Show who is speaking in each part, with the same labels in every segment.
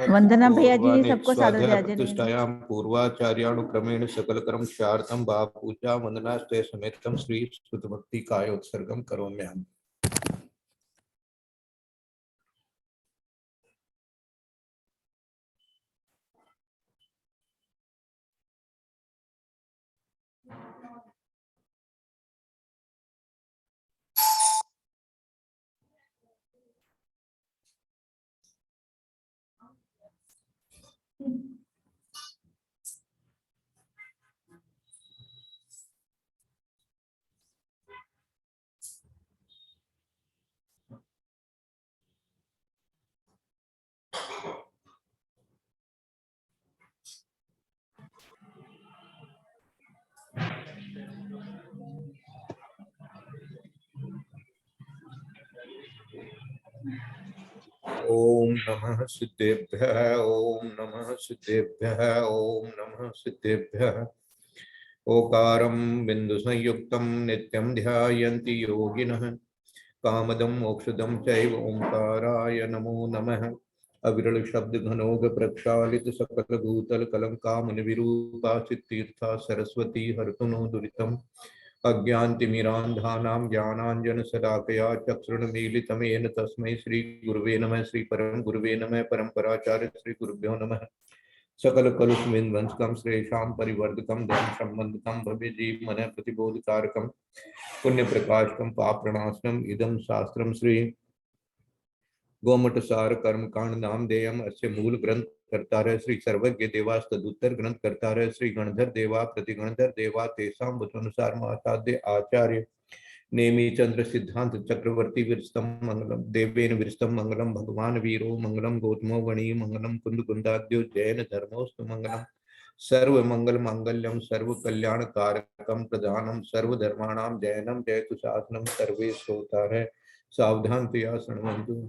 Speaker 1: वंदना भैया जी, सबको सादर
Speaker 2: स्वाध्याय
Speaker 1: जय
Speaker 2: प्रतिष्ठायां पूर्वाचार्यानुक्रमेण सकल कर्म क्षार्थम भाव पूजा वंदना स्ते समेतम श्री सुत भक्ति कायोत्सर्गम करोम्यहम्। ओम नमः सिद्धेभ्यः ओम नमः सिद्धेभ्यः ओम नमः सिद्धेभ्यः। ओकारं बिंदु संयुक्तं नित्यं ध्यायन्ति योगिनः कामदं मोक्षदं चैव ओंकाराय नमो नमः। अविरल शब्द घनोग प्रक्षालित सकल भूतल कलंकामुनि विरूपा चित्तीर्था सरस्वती हरतुनो दुरितम् अज्ञानतिमिरान्धानां ज्ञानाञ्जन सदाकया चक्षुरुन्मीलितमेन तस्मै श्री गुरुवे नमः। श्री परम गुरुवे नमः। परम्पराचार्य श्री गुरुभ्यो नमः। सकल कलुषविध्वंसकं श्रेषां परिवर्धकं धर्म संबंधकं भव्य जीव मन प्रतिबोधकारकं पुण्य प्रकाशकं पापप्रणाशनम् इदं शास्त्रं श्री गोमठ सार कर्म कांड नाम देयम अस्य मूल ग्रंथ करता रहे श्री सर्वज्ञ देवा तदुत्तर ग्रंथ करता रहे श्री गणधर देवा प्रतिगणधर देवा तेसाम वचनुसार महासाध्य आचार्य नेमी चंद्र सिद्धांत चक्रवर्ती विरस्तम मंगलम देवेन विरस्तम मंगलम भगवान वीरो मंगलम गौतमो गणी मंगलम कुंद कुंदाद्यो जैन धर्मोस्तु मंगलम सर्व मंगल मांगल्यम सर्व कल्याण कारकम प्रधानम सर्व धर्माणाम जैनम जयतु शासनम सर्वे श्रोता है सावधान तुया शृण्वन्तु।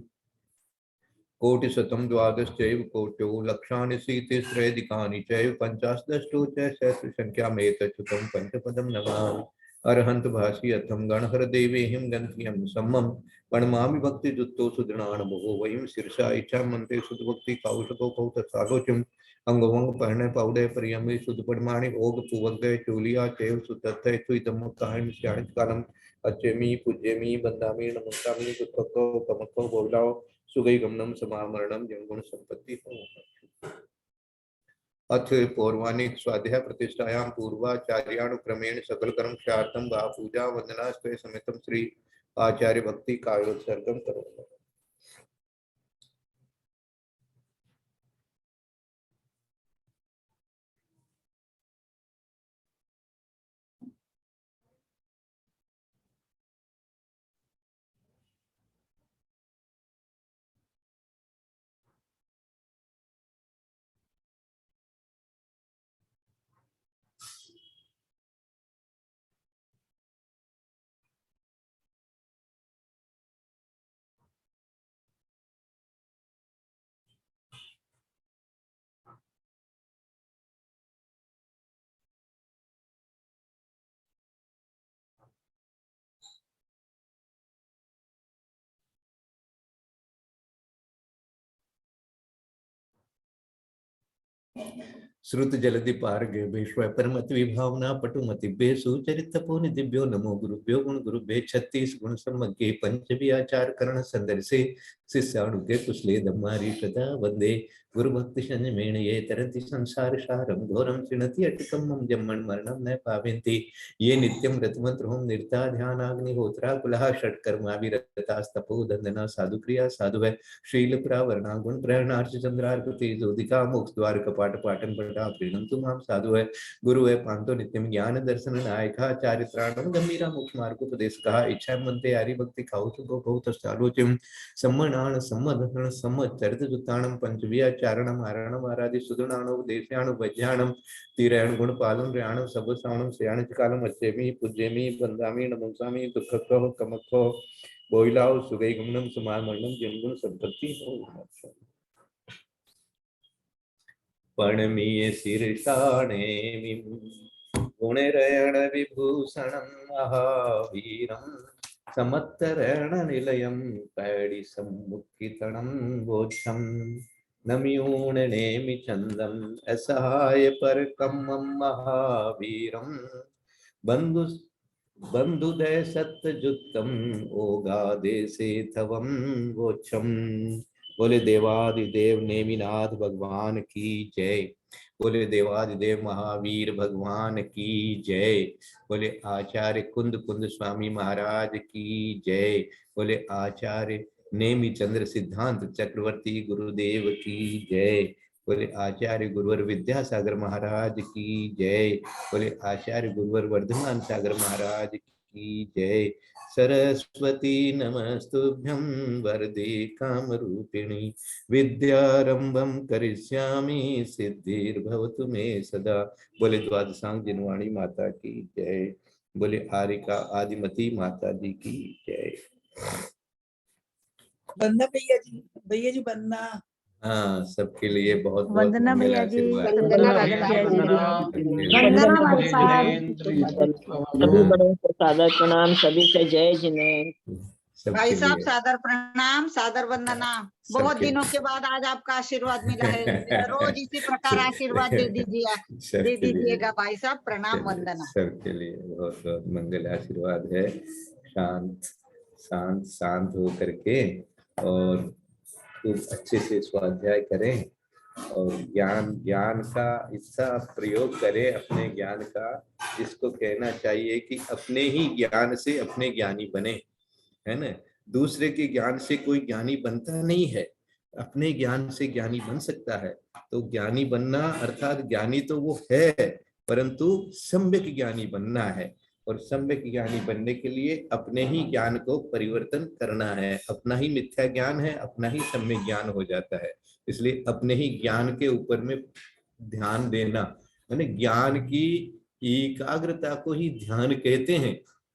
Speaker 2: कोटिशतं द्वादशैव कोट्यो लक्षाणि सीतिस्रैधिकानि चैव पञ्चाशदष्टो च सहस्रसङ्ख्यामेतच्युतं पञ्चपदं नमामि। अरहन्त भाषी अथम गणहर देवेहिं गन्त्यं सम्मम प्रणमामि भक्तिजुक्तो सुदृढानुभवो वयं शीर्षा इच्छा मन्ते सुदभक्ति कौशको कौतसालोचम अंगवंग पहने पौडे परियमे सुदपरिमाणि ओग पुवग्गय चूलिया चैव सुतत्थय सुइतम कायम श्याणित कालम अच्चेमी पूज्यमी बंदामी नमस्कामी दुःखको कमको बोलाओ सुगई गमनम समामरणम जंगुण संपत्ति अथ पौर्वाणिक स्वाध्याय प्रतिष्ठायां पूर्वाचार्यानुक्रमेण सकल कर्म क्षार्थम वा पूजा वंदना स्ते समेतम श्री आचार्य भक्ति कायोत्सर्गम करोमि। श्रुत जलधि पार्गे विश्व परमति विभावना पटुमति बेसु चरित पुनि दिव्यो नमो गुरुभ्यो गुण गुरुभ्ये 36 गुण सम्मग्गे पंचवी आचार करण संदर्शे शिष्याणुगे कुशले धम्मारी सदा वंदे गुरु भक्ति संयमेन ये तरन्ति संसार सारम घोरम चिणति अटिकम मम जम्मन मरणम न पावेन्ति ये नित्यं रतमंत्र होम निरता ध्यानाग्निहोत्रा कुलः षट्कर्माभिरतास्तपो दंदना साधु क्रिया साधु शील प्रावरणा गुण प्रेरणार्च चंद्रार्कते ज्योतिका मोक्ष द्वार कपाट पाटन पटा प्रीणंतु माम साधु है गुरु है पांतो नित्यम ज्ञान दर्शन नायका चारित्राणम गंभीरा मोक्ष मार्गोपदेश कहा इच्छा मनते हरि भक्ति खाऊ को बहुत आलोचम सम्मनान सम्मधन सम्मचरित जुताणम पंचविया चारणम आरणम आराधि सुदृणाणो देशाणु वज्ञानम तीरायण गुण पालम रयाणम सब साणम श्याण कालम अच्छेमी पूज्यमी बंदामी नमस्कामी दुखको कमको बोइलाओ सुगई गुणम समामरणम जन्गुण संपत्ति हो पर्णमीय शीर्षाणे गुणरयण विभूषणं महावीरं समत्तरण निलयम पैडी सम्मुखितणं गोच्छम नम्यूण नेमि चंदम असहाय पर कम्मं महावीरम बंधु बंधुदय सत्यजुत्तम ओगा देसे थवम गोच्छम। बोले देवादिदेव नेमिनाथ भगवान की जय। बोले देवादिदेव महावीर भगवान की जय। बोले आचार्य कुंद कुंद स्वामी महाराज की जय। बोले आचार्य नेमि चंद्र सिद्धांत चक्रवर्ती गुरुदेव की जय। बोले आचार्य गुरुवर विद्यासागर महाराज की जय। बोले आचार्य गुरुवर वर्धमान सागर महाराज की जय। सरस्वती नमस्तुभ्यं वरदे कामरूपिणी विद्यारंभं करिष्यामि सिद्धिर्भवतु मे सदा। बोले द्वादशांग जिनवाणी माता की जय। बोले आरिका आदिमती माता जी की जय।
Speaker 3: बंदा भैया जी बंदा।
Speaker 2: हाँ, सबके लिए बहुत बहुत
Speaker 1: वंदना भैया जी,
Speaker 4: वंदना
Speaker 1: सबको सादर जय जिनेंद्र।
Speaker 4: वंदना हमारे साथ सभी बड़ों को सादर प्रणाम, सभी से जय जिनेंद्र।
Speaker 5: भाई साहब सादर प्रणाम, सादर वंदना। बहुत
Speaker 2: सबके
Speaker 5: दिनों के बाद आज आपका आशीर्वाद मिला है। रोज इसी प्रकार आशीर्वाद दे दीजिएगा भाई साहब। प्रणाम वंदना।
Speaker 2: सबके लिए बहुत बहुत मंगल आशीर्वाद है। शांत शांत शांत हो करके और खूब अच्छे से स्वाध्याय करें और ज्ञान का इतना प्रयोग करें अपने ज्ञान का। इसको कहना चाहिए कि अपने ही ज्ञान से अपने ज्ञानी बने, है ना। दूसरे के ज्ञान से कोई ज्ञानी बनता नहीं है, अपने ज्ञान से ज्ञानी बन सकता है। तो ज्ञानी बनना अर्थात ज्ञानी तो वो है, परंतु सम्यक ज्ञानी बनना है। और सम्यक ज्ञानी बनने के लिए अपने ही ज्ञान को परिवर्तन करना है। अपना ही मिथ्या ज्ञान है, अपना ही सम्यक ज्ञान हो जाता है। इसलिए अपने ही ज्ञान के ऊपर में ध्यान देना, यानी ज्ञान की एकाग्रता को ही ध्यान कहते हैं।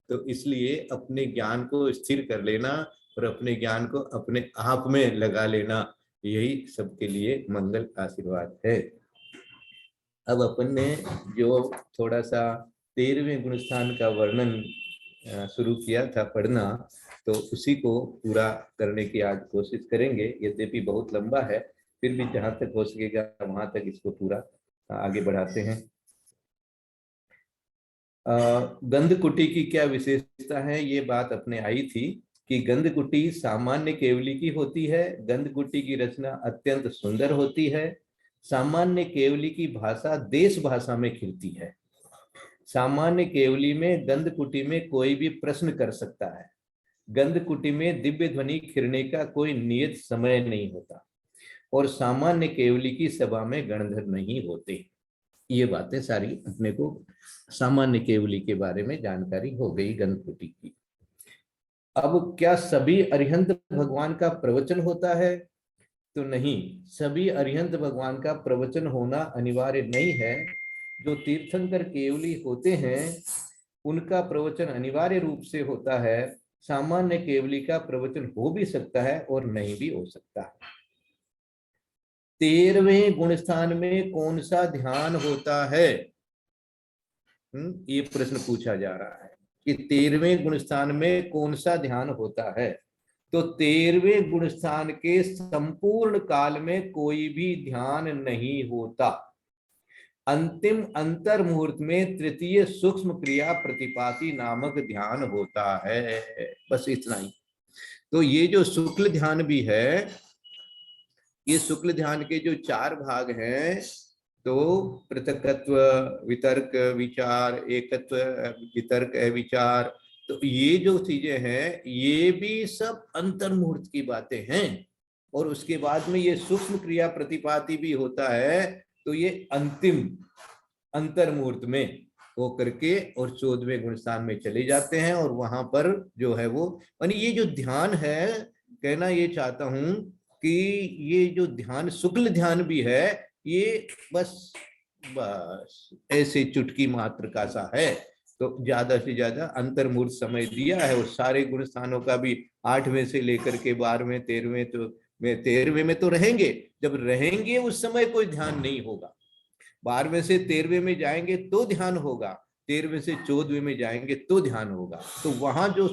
Speaker 2: तो इसलिए अपने ज्ञान को स्थिर कर लेना और अपने ज्ञान को अपने आप में लगा लेना, यही सबके लिए मंगल आशीर्वाद है। अब अपन ने जो थोड़ा सा 13वें गुणस्थान का वर्णन शुरू किया था पढ़ना, तो उसी को पूरा करने की आज कोशिश करेंगे। यद्यपि बहुत लंबा है, फिर भी जहां तक हो सकेगा वहां तक इसको पूरा आगे बढ़ाते हैं। गंधकुटी की क्या विशेषता है, ये बात अपने आई थी कि गंधकुटी सामान्य केवली की होती है। गंधकुटी की रचना अत्यंत सुंदर होती है। सामान्य केवली की भाषा देश भाषा में खिलती है। सामान्य केवली में गंधकुटी में कोई भी प्रश्न कर सकता है। गंधकुटी में दिव्य ध्वनि खिरने का कोई नियत समय नहीं होता और सामान्य केवली की सभा में गणधर नहीं होते। ये बातें सारी अपने को सामान्य केवली के बारे में जानकारी हो गई गंधकुटी की। अब क्या सभी अरिहंत भगवान का प्रवचन होता है? तो नहीं, सभी अरिहंत भगवान का प्रवचन होना अनिवार्य नहीं है। जो तीर्थंकर केवली होते हैं उनका प्रवचन अनिवार्य रूप से होता है। सामान्य केवली का प्रवचन हो भी सकता है और नहीं भी हो सकता। 13वें गुणस्थान में कौन सा ध्यान होता है? ये प्रश्न पूछा जा रहा है कि 13वें गुणस्थान में कौन सा ध्यान होता है। तो 13वें गुणस्थान के संपूर्ण काल में कोई भी ध्यान नहीं होता। अंतिम अंतर मुहूर्त में तृतीय सूक्ष्म क्रिया प्रतिपाती नामक ध्यान होता है, बस इतना ही। तो ये जो शुक्ल ध्यान भी है, ये शुक्ल ध्यान के जो 4 भाग हैं, तो पृथकत्व, वितर्क, विचार, एकत्व, वितर्क, विचार, तो ये जो चीजें हैं ये भी सब अंतर मुहूर्त की बातें हैं। और उसके बाद में ये सूक्ष्म क्रिया प्रतिपाती भी होता है, तो ये अंतिम अंतर मुहूर्त में हो करके और 14वें गुणस्थान में चले जाते हैं। और वहां पर जो है वो, यानी ये जो ध्यान है, कहना ये चाहता हूं कि ये जो ध्यान शुक्ल ध्यान भी है, ये बस ऐसे चुटकी मात्र का सा है। तो ज्यादा से ज्यादा अंतर मुहूर्त समय दिया है और सारे गुण स्थानों का भी 8वें से लेकर के 12वें 13वें, तो 13वें में तो रहेंगे। जब रहेंगे उस समय कोई ध्यान नहीं होगा। 12वें से 13वें में जाएंगे तो ध्यान होगा, 13वें से 14वें में जाएंगे तो ध्यान होगा। तो वहां जो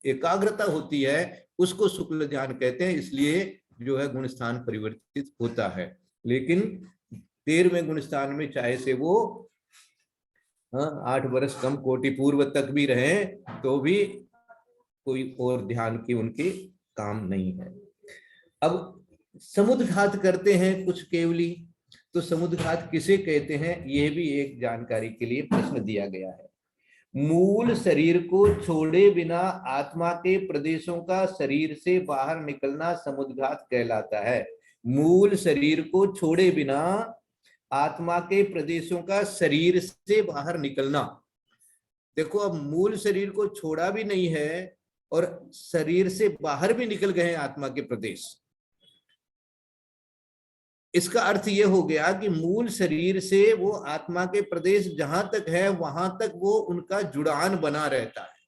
Speaker 2: एकाग्रता होती है उसको शुक्ल ध्यान कहते हैं, इसलिए जो है गुण स्थान परिवर्तित होता है। लेकिन 13वें गुण स्थान में चाहे से वो 8 वर्ष कम कोटि पूर्व तक भी रहे तो भी कोई और ध्यान की उनके काम नहीं है। अब समुद्घात करते हैं कुछ केवली, तो समुद्घात किसे कहते हैं ये भी एक जानकारी के लिए प्रश्न दिया गया है। मूल शरीर को छोड़े बिना आत्मा के प्रदेशों का शरीर से बाहर निकलना समुद्घात कहलाता है। मूल शरीर को छोड़े बिना आत्मा के प्रदेशों का शरीर से बाहर निकलना। देखो अब मूल शरीर को छोड़ा भी नहीं है और शरीर से बाहर भी निकल गए हैं आत्मा के प्रदेश। इसका अर्थ यह हो गया कि मूल शरीर से वो आत्मा के प्रदेश जहां तक है वहां तक वो उनका जुड़ान बना रहता है।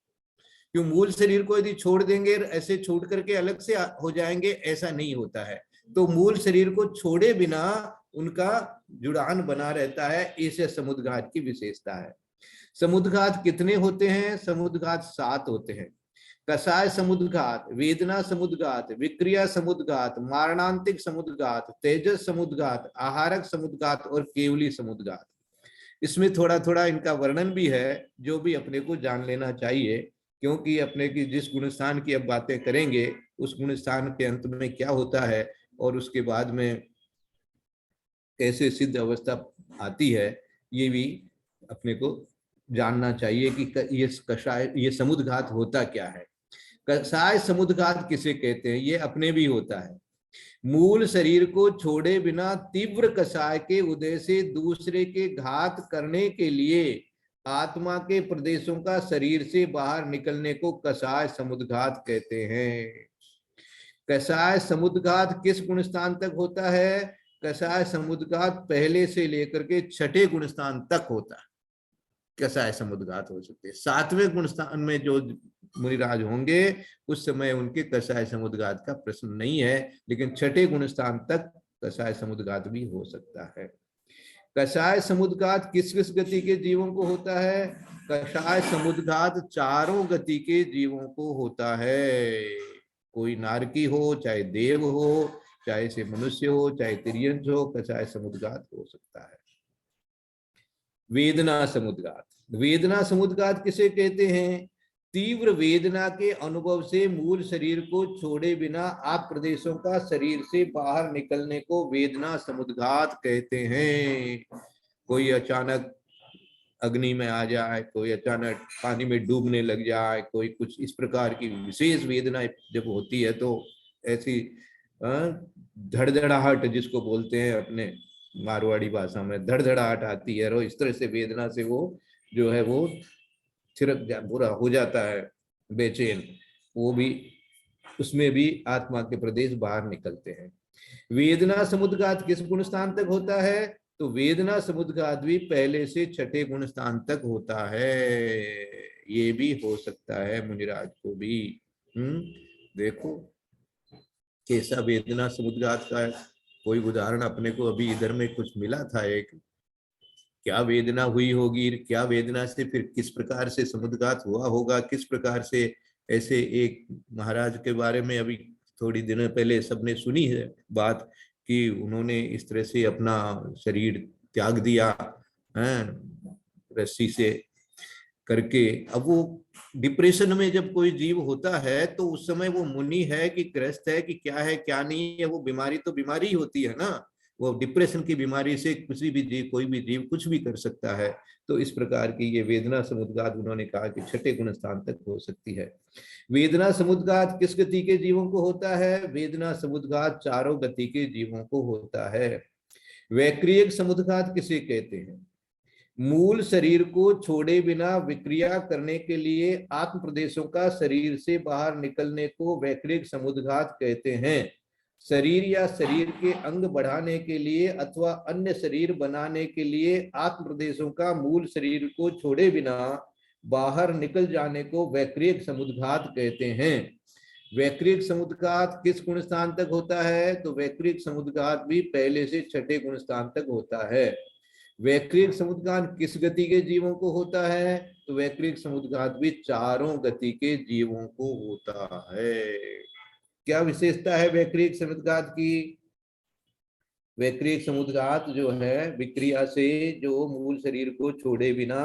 Speaker 2: क्यों मूल शरीर को यदि छोड़ देंगे ऐसे छोड़ करके अलग से हो जाएंगे, ऐसा नहीं होता है। तो मूल शरीर को छोड़े बिना उनका जुड़ान बना रहता है, इसे समुद्घात की विशेषता है। समुद्घात कितने होते हैं? समुद्घात 7 होते हैं। कषाय समुद्घात, वेदना समुद्घात, विक्रिया समुद्घात, मारणांतिक समुद्घात, तेजस समुद्घात, आहारक समुद्घात और केवली समुद्घात। इसमें थोड़ा थोड़ा इनका वर्णन भी है जो भी अपने को जान लेना चाहिए, क्योंकि अपने की जिस गुणस्थान की अब बातें करेंगे उस गुणस्थान के अंत में क्या होता है और उसके बाद में कैसे सिद्ध अवस्था आती है ये भी अपने को जानना चाहिए कि ये कषाय ये समुद्घात होता क्या है। कषाय समुद्घात किसे कहते हैं? ये अपने भी होता है। मूल शरीर को छोड़े बिना तीव्र कषाय के उदय से दूसरे के घात करने के लिए आत्मा के प्रदेशों का शरीर से बाहर निकलने को कषाय समुद्घात कहते हैं। कषाय समुद्घात किस गुणस्थान तक होता है? कषाय समुद्घात पहले से लेकर के 6ठे गुणस्थान तक होता है। कषाय समुद्घात हो सकते हैं 7वें गुणस्थान में जो मुनिराज होंगे उस समय उनके कषाय समुद्घात का प्रश्न नहीं है, लेकिन 6ठे गुणस्थान तक कषाय समुद्घात भी हो सकता है। कषाय समुद्घात किस किस गति के जीवों को होता है? कषाय समुद्घात चारों गति के जीवों को होता है। कोई नारकी हो, चाहे देव हो, चाहे से मनुष्य हो, चाहे तिर्यंश हो, कषाय समुद्घात हो सकता है। वेदना समुद्घात, वेदना समुद्घात किसे कहते हैं? तीव्र वेदना के अनुभव से मूल शरीर को छोड़े बिना आप प्रदेशों का शरीर से बाहर निकलने को वेदना समुद्घात कहते हैं। कोई अचानक अग्नि में आ जाए, कोई अचानक पानी में डूबने लग जाए, कोई कुछ इस प्रकार की विशेष वेदना जब होती है तो ऐसी धड़धड़ाहट जिसको बोलते हैं अपने मारवाड़ी भाषा में धड़धड़ाहट आती है और इस तरह से वेदना से वो जो है वो बुरा हो जाता है, बेचैन, वो भी उसमें भी आत्मा के प्रदेश बाहर निकलते हैं। वेदना समुद्घात किस गुण स्थान तक होता है? तो वेदना समुद्घात भी पहले से 6ठे गुण स्थान तक होता है। ये भी हो सकता है मुनिराज को भी। देखो कैसा वेदना समुद्घात का है। कोई उदाहरण अपने को अभी इधर में कुछ मिला था, एक क्या वेदना हुई होगी, क्या वेदना से फिर किस प्रकार से समुद्घात हुआ होगा, किस प्रकार से। ऐसे एक महाराज के बारे में अभी थोड़ी दिनों पहले सबने सुनी है बात कि उन्होंने इस तरह से अपना शरीर त्याग दिया रस्सी से करके। अब वो डिप्रेशन में जब कोई जीव होता है तो उस समय वो मुनि है कि ग्रस्त है कि क्या है क्या नहीं है, वो बीमारी तो बीमारी होती है ना। वो डिप्रेशन की बीमारी से किसी भी जीव, कोई भी जीव कुछ भी कर सकता है। तो इस प्रकार की ये वेदना समुद्घात उन्होंने कहा कि 6ठे गुण स्थान तक हो सकती है। वेदना समुद्घात किस गति के जीवों को होता है? वेदना समुद्घात चारों गति के जीवों को होता है। वैक्रियक समुद्घात किसे कहते हैं? मूल शरीर को छोड़े बिना विक्रिया करने के लिए आत्म प्रदेशों का शरीर से बाहर निकलने को वैक्रियक समुद्घात कहते हैं। शरीर या शरीर के अंग बढ़ाने के लिए अथवा अन्य शरीर बनाने के लिए आत्म प्रदेशों का मूल शरीर को छोड़े बिना बाहर निकल जाने को वैक्रियक समुद्घात कहते हैं। वैक्रियक समुद्घात किस गुण स्थान तक होता है? तो वैक्रियक समुद्घात भी पहले से 6ठे गुण स्थान तक होता है। वैक्रिक समुद्घात किस गति के जीवों को होता है? तो वैक्रिक समुद्घात भी चारों गति के जीवों को होता है। क्या विशेषता है वैक्रिक समुद्घात की? वैक्रिक समुद्घात जो है विक्रिया से जो मूल शरीर को छोड़े बिना,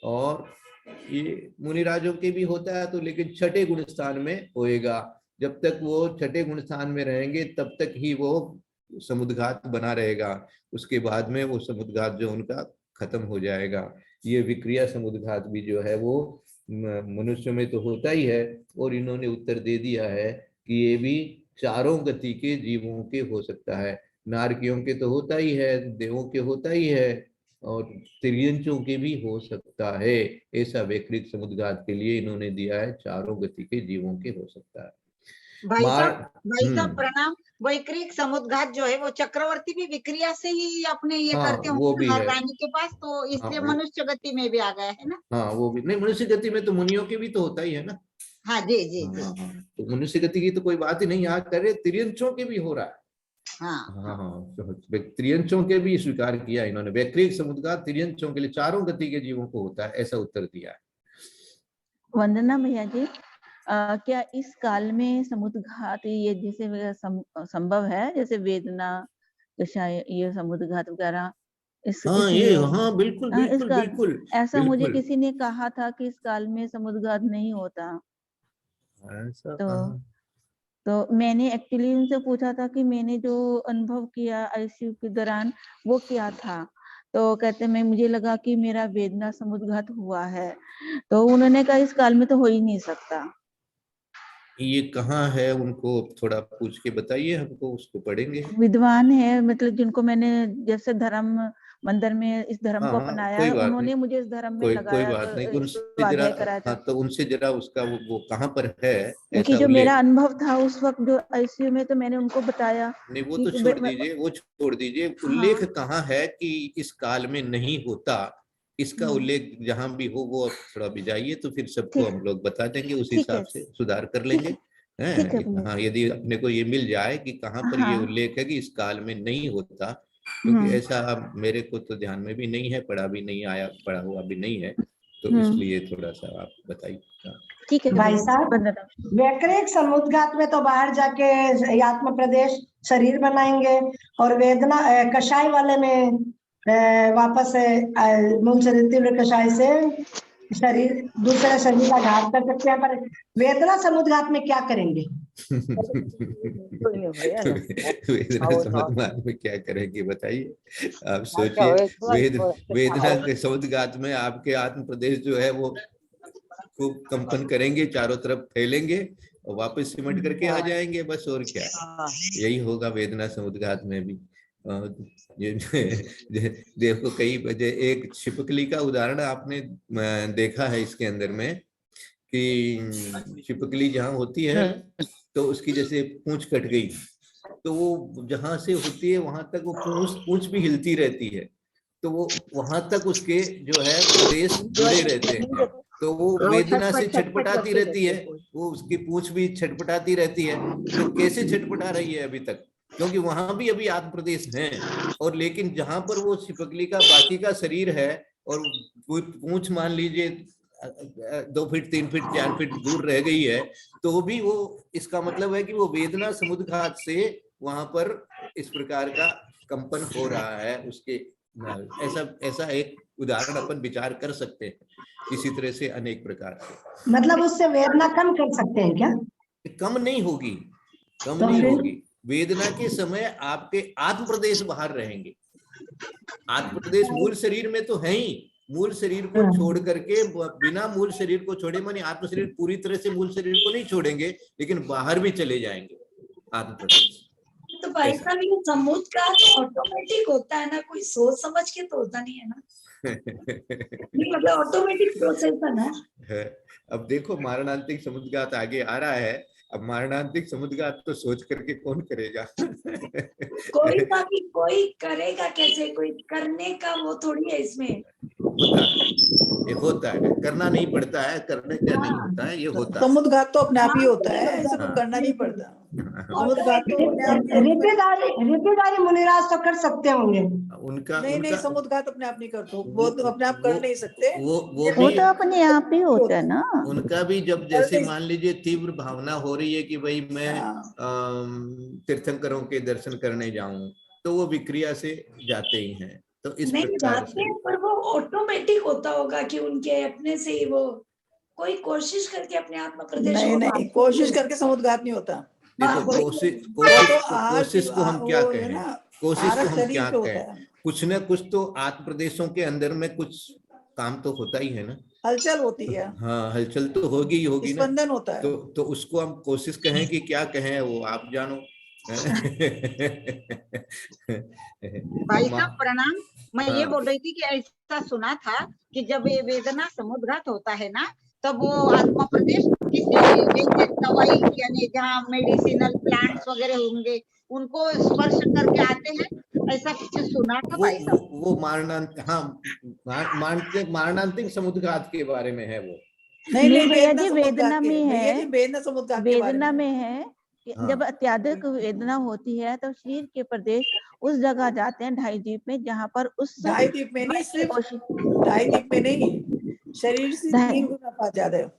Speaker 2: और ये मुनिराजों के भी होता है तो, लेकिन छठे गुण स्थान में होएगा। जब तक वो छठे गुण स्थान में रहेंगे तब तक ही वो समुद्घात बना रहेगा, उसके बाद में वो समुद्घात जो उनका खत्म हो जाएगा। ये विक्रिया समुद्घात भी जो है वो मनुष्य में तो होता ही है, और इन्होंने उत्तर दे दिया है कि ये भी चारों गति के जीवों के हो सकता है। नारकियों के तो होता ही है, देवों के होता ही है, और तिर्यंचों के भी हो सकता है। ऐसा वैक्रिक समुद्घात के लिए इन्होंने दिया है, चारों गति के जीवों के हो सकता है।
Speaker 5: भाई साहब प्रणाम। वैक्रिक समुद्घात जो है वो चक्रवर्ती भी विक्रिया से ही अपने ये करते
Speaker 2: वो भी है
Speaker 5: रानी के पास, तो इसलिए मनुष्य गति में भी आ गया है ना।
Speaker 2: हाँ वो भी नहीं, मनुष्य गति में तो मुनियों के भी तो होता ही है ना।
Speaker 5: हाँ जी जी जी।
Speaker 2: तो मनुष्य गति की तो कोई बात ही नहीं, यहाँ कर रहे तिर्यंचों के भी हो रहा है।
Speaker 5: हाँ
Speaker 2: तो तिर्यंचों के भी स्वीकार किया इन्होंने। वैक्रिक समुद्घात तिर्यंचों के लिए चारों गति के जीवों को होता है, ऐसा उत्तर दिया है।
Speaker 1: वंदना भैया जी, क्या इस काल में समुद्घात ये जैसे संभव है, जैसे वेदना कषाय ये समुद्घात वगैरह?
Speaker 2: बिल्कुल बिल्कुल बिल्कुल
Speaker 1: ऐसा मुझे किसी ने कहा था कि इस काल में समुद्घात नहीं होता। तो मैंने एक्चुअली उनसे पूछा था कि मैंने जो अनुभव किया आईसीयू के दौरान वो क्या था, तो कहते मैं मुझे लगा कि मेरा वेदना समुद्घात हुआ है। तो उन्होंने कहा इस काल में तो हो ही नहीं सकता।
Speaker 2: ये कहाँ है, उनको थोड़ा पूछ के बताइए हमको, उसको पढ़ेंगे।
Speaker 1: विद्वान है, मतलब जिनको मैंने जैसे धर्म मंदिर में इस धर्म को अपनाया है, उन्होंने मुझे इस धर्म में लगाया।
Speaker 2: कोई बात नहीं, उनसे जरा तो उनसे जरा उसका वो कहाँ पर है,
Speaker 1: क्योंकि जो मेरा अनुभव था उस वक्त जो आईसीयू में, तो मैंने उनको बताया।
Speaker 2: नहीं वो तो छोड़ दीजिए, उल्लेख कहाँ है कि इस काल में नहीं होता, इसका उल्लेख जहां भी हो वो थोड़ा भी जाइए, तो फिर सबको हम लोग बता देंगे, उस हिसाब से सुधार कर लेंगे। हाँ, यदि अपने को ये मिल जाए कि कहाँ पर ये उल्लेख है कि इस काल में नहीं होता, क्योंकि ऐसा मेरे को तो ध्यान में भी नहीं है, पढ़ा भी नहीं आया, पढ़ा हुआ भी नहीं है, तो इसलिए थोड़ा सा आप बताइए।
Speaker 1: ठीक है
Speaker 3: भाई साहब, वैक्रिक समुद्घात में तो बाहर जाके आत्म प्रदेश शरीर बनाएंगे, और वेदना कषाय वाले में वापस मूल शरीर तीव्र कषाय से शरीर दूसरे शरीर का घात कर सकते हैं, पर वेदना समुद्घात में क्या करेंगे?
Speaker 2: वेदना समुद्घात में क्या करेंगे बताइए, आप सोचिए। वेदना के समुद्घात में आपके आत्म प्रदेश जो है वो खूब कंपन करेंगे, चारों तरफ फैलेंगे और वापस सिमट करके आ जाएंगे, बस और क्या। यही होगा वेदना समुद्घात में भी। देखो कई बजे एक छिपकली का उदाहरण आपने देखा है इसके अंदर में, कि छिपकली जहाँ होती है तो उसकी जैसे पूंछ कट गई, तो वो जहां से होती है वहां तक वो पूंछ भी हिलती रहती है, तो वो वहां तक उसके जो है प्रदेश जुड़े रहते हैं, तो वो वेदना से छटपटाती रहती है, वो उसकी पूंछ भी छटपटाती रहती है। तो कैसे छटपटा रही है अभी तक, क्योंकि वहां भी अभी आत्म प्रदेश है, और लेकिन जहां पर वो छिपकली का बाकी का शरीर है और पूंछ मान लीजिए 2 फीट 3 फीट 4 फीट दूर रह गई है, तो भी वो, इसका मतलब है कि वो वेदना समुद्घात से वहां पर इस प्रकार का कंपन हो रहा है उसके। ऐसा एक उदाहरण अपन विचार कर सकते हैं, इसी तरह से अनेक प्रकार से।
Speaker 3: मतलब उससे वेदना कम कर सकते हैं क्या?
Speaker 2: कम नहीं होगी, कम नहीं होगी। वेदना के समय आपके आत्म प्रदेश बाहर रहेंगे। आत्म प्रदेश मूल शरीर में तो है ही, मूल शरीर को छोड़ करके, बिना मूल शरीर को छोड़े, मानी आत्म शरीर पूरी तरह से मूल शरीर को नहीं छोड़ेंगे, लेकिन बाहर भी चले जाएंगे आत्म प्रदेश।
Speaker 6: तो भाई साहब ये समुद्घात ऑटोमेटिक होता है ना, कोई सोच समझ के तो होता नहीं है ना? नहीं मतलब ऑटोमेटिक प्रोसेस है ना।
Speaker 2: अब देखो मारणांतिक समुद्घात आगे आ रहा है, अब मारणांतिक समुद्घात तो सोच करके कौन करेगा?
Speaker 6: कोई करेगा कैसे, कोई करने का वो थोड़ी है इसमें।
Speaker 2: होता है, ये होता है, करना नहीं पड़ता है, करने क्या नहीं होता है, ये होता है।
Speaker 6: समुद्घात तो अपने आप ही होता है, ऐसे
Speaker 2: हाँ।
Speaker 6: तो करना नहीं पड़ता।
Speaker 2: हाँ,
Speaker 6: समुद्घात तो अपने आप ही
Speaker 3: रिपेदारी मुनिराज तो कर सकते होंगे।
Speaker 2: उनका
Speaker 6: नहीं
Speaker 2: उनका
Speaker 6: समुद्घात अपने आप नहीं करते, वो तो अपने आप कर नहीं सकते।
Speaker 2: वो
Speaker 1: वो
Speaker 2: भी
Speaker 1: तो अपने आप ही होता है ना।
Speaker 2: उनका भी जब जैसे मान लीजिए तीव्र भावना हो रही है कि भाई मैं तीर्थंकरों के दर्शन करने जाऊं, तो वो विक्रिया से जाते ही हैं। तो इस
Speaker 6: नहीं
Speaker 2: प्रकार
Speaker 6: जाते
Speaker 2: से
Speaker 6: हैं, पर वो ऑटोमेटिक होता होगा कि उनके अपने से ही वो कोई कोशिश करके अपने आत्मा प्रदेश
Speaker 4: नहीं नहीं, कोशिश करके समुद्घात नहीं होता।
Speaker 2: देखो कोशिश को हम क्या कहें, कोशिश को हम क्या कहें, कुछ न कुछ तो आत्म प्रदेशों के अंदर में कुछ काम तो होता ही है ना,
Speaker 6: हलचल होती है।
Speaker 2: हाँ हलचल तो होगी ही होगी ना,
Speaker 6: स्पंदन होता है।
Speaker 2: तो उसको हम कोशिश कहें कि क्या कहें, वो आप जानो।
Speaker 5: भाई साहब प्रणाम। मैं ये
Speaker 2: हाँ।
Speaker 5: बोल रही थी कि ऐसा सुना था कि जब ये वेदना समुद्घात होता है ना, तब वो आत्मा प्रदेश किसी जैसे दवाई यानी जहाँ मेडिसिनल प्लांट्स वगैरह होंगे उनको स्पर्श करके आते हैं, ऐसा कुछ सुना था भाई साहब।
Speaker 2: वो मारणांतिक समुद्घात के बारे में है वो।
Speaker 6: नहीं
Speaker 1: भैया जी, वेदना में
Speaker 6: भैया
Speaker 1: है,
Speaker 6: जी वेदना समुद्घात के बारे
Speaker 1: वेदना
Speaker 6: में
Speaker 1: में है कि
Speaker 2: हाँ।
Speaker 1: जब अत्यधिक वेदना होती है तो शरीर के प्रदेश उस जगह जाते हैं ढाई द्वीप में, जहाँ पर उस
Speaker 6: ढाई द्वीप में नहीं, सिर्फ ढाई द्वीप में नहीं, शरीर से 3 गुना ज्यादा है।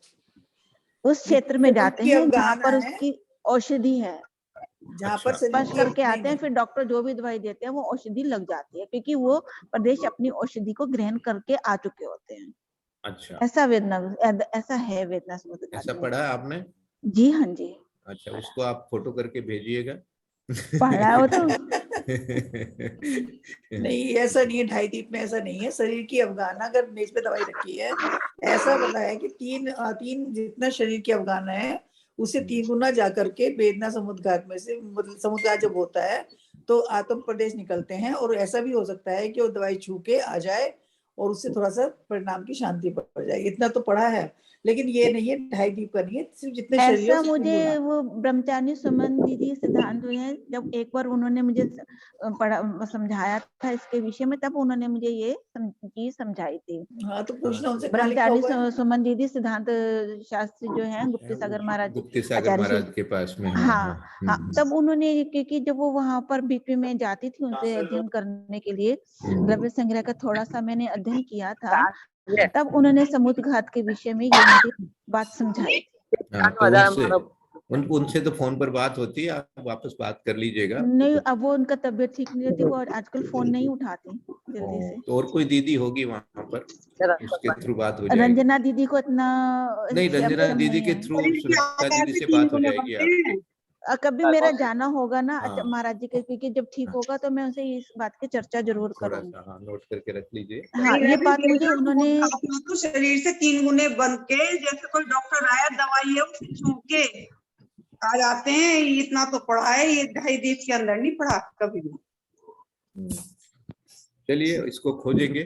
Speaker 1: उस क्षेत्र में जाते हैं जहाँ पर
Speaker 6: है,
Speaker 1: उसकी औषधि है,
Speaker 6: जहाँ पर
Speaker 1: स्पर्श
Speaker 6: शरीर
Speaker 1: करके आते हैं, फिर डॉक्टर जो भी दवाई देते हैं वो औषधि लग जाती है, क्योंकि वो प्रदेश अपनी औषधि को ग्रहण करके आ चुके होते हैं।
Speaker 2: अच्छा,
Speaker 1: ऐसा वेदना, ऐसा है वेदना समुद्घात
Speaker 2: ऐसा
Speaker 1: में।
Speaker 2: पढ़ा है आपने?
Speaker 1: जी हाँ जी,
Speaker 2: अच्छा, उसको आप फोटो करके भेजिएगा।
Speaker 1: पढ़ा हो तो।
Speaker 6: नहीं ऐसा नहीं है, ढाई द्वीप में ऐसा नहीं है। शरीर की अवगाहना अगर मेज पे दवाई रखी है, ऐसा पता है कि तीन जितना शरीर की अवगाहना है उससे 3 गुना जाकर के वेदना समुद्घात में से, मतलब समुद्घात जब होता है तो आत्म प्रदेश निकलते हैं, और ऐसा भी हो सकता है कि वो दवाई छू के आ जाए और उससे थोड़ा सा परिणाम की शांति पड़ जाए। इतना तो पढ़ा है, लेकिन ये नहीं है ढाई द्वीप का नहीं है, सिर्फ जितने शरीर
Speaker 1: ऐसा मुझे वो ब्रह्मचारी सुमन दीदी सिद्धांत जो है, जब एक बार उन्होंने मुझे पढ़ा समझाया था इसके विषय में, तब उन्होंने मुझे ये चीज समझाई थी।
Speaker 6: हाँ तो पूछना उनसे,
Speaker 1: ब्रह्मचारी सुमन दीदी सिद्धांत शास्त्री जो है गुप्ती सागर महाराज,
Speaker 2: गुप्ती सागर
Speaker 1: आचार्य
Speaker 2: महाराज के पास में।
Speaker 1: हाँ हाँ, तब उन्होंने, क्योंकि जब वो वहां पर बीपी में जाती थी उनसे अध्ययन करने के लिए, द्रव्य संग्रह का थोड़ा सा मैंने अध्ययन किया था, तब उन्होंने समुद्घात के विषय में ये मुझे बात समझाई थी।
Speaker 2: तो उनसे तो फोन पर बात होती है, आप वापस बात कर लीजिएगा।
Speaker 1: नहीं, अब वो उनका तबीयत ठीक नहीं रहती, वो आजकल फोन नहीं उठाती जल्दी से।
Speaker 2: तो और कोई दीदी होगी वहां पर, उसके थ्रू बात हो जाएगी।
Speaker 1: रंजना दीदी को इतना
Speaker 2: नहीं, रंजना दीदी के थ्रू सुनीता दीदी से बात हो जाएगी आप।
Speaker 1: कभी मेरा जाना होगा ना
Speaker 2: हाँ।
Speaker 1: महाराज जी के, क्योंकि जब ठीक होगा तो मैं उनसे इस बात की चर्चा जरूर
Speaker 2: थोड़ा
Speaker 1: करूंगी।
Speaker 2: सा हाँ नोट करके रख लीजिए।
Speaker 1: हाँ, ये बात मुझे उन्होंने,
Speaker 7: तो शरीर से 3 गुने बन के, जैसे कोई डॉक्टर आया दवाई है उसे छू के आ जाते हैं, इतना तो पढ़ा है, ये ढाई द्वीप के अंदर नहीं पढ़ा कभी भी।
Speaker 2: चलिए इसको खोजेंगे